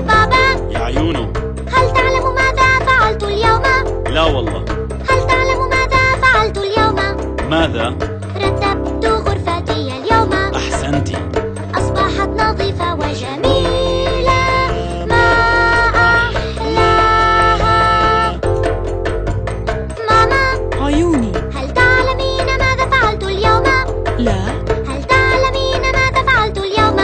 بابا، يا عيونه، هل تعلم ماذا فعلت اليوم؟ لا والله. هل تعلم ماذا فعلت اليوم؟ ماذا؟ رتبت غرفتي اليوم. أحسنتِ. أصبحت نظيفة وجميلة، ما أحلاها. ماما، عيوني. هل تعلمين ماذا فعلت اليوم؟ لا. هل تعلمين ماذا فعلت اليوم؟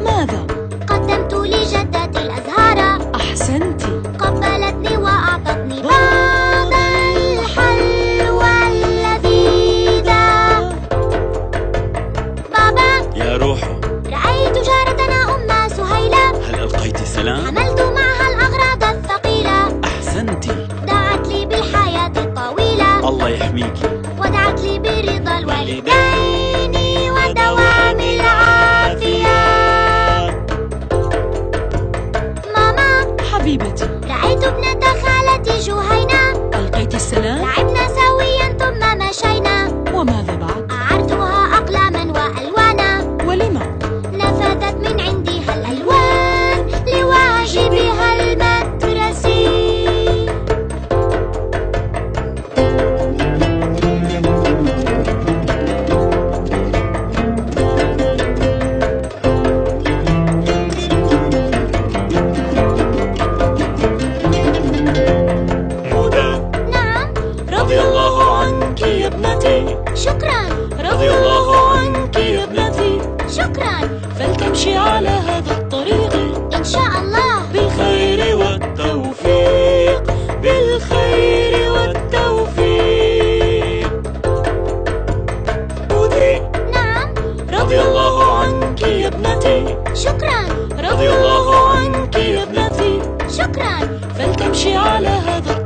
ماذا؟ قدمت لجدتي الأزهار. أحسنتِ. قبلتني وأعطتني بعض الحلوى اللذيذة. بابا، يا روحه، رأيت جارتنا أم سهيلة. هل ألقيتِ سلام؟ حملت معها الأغراض الثقيلة. أحسنتِ. دعت لي بالحياة الطويلة، الله يحميكِ. ودعت لي برضا الوالدين ودوام العافية. ماما، حبيبتي. رأيت ابنة خالتي جهينة. ألقيت السلام؟ لعبنا سويا ثم مشينا. وماذا بعد؟ أعرتها أقلاما وألوانا. ولما؟ نفذت من عندها الألوان لواجبها المدرسي. هدى، نعم، رضي الله عنك يا ابنتي. شكرا. رضي الله عنك يا ابنتي. شكرا. فلتمشي على هذا الطريق إن شاء الله. بالخير والتوفيق، بالخير والتوفيق. هدى، نعم، رضي الله عنك يا ابنتي. شكرا. رضي الله عنك يا ابنتي. شكرا. فلتمشي على هذا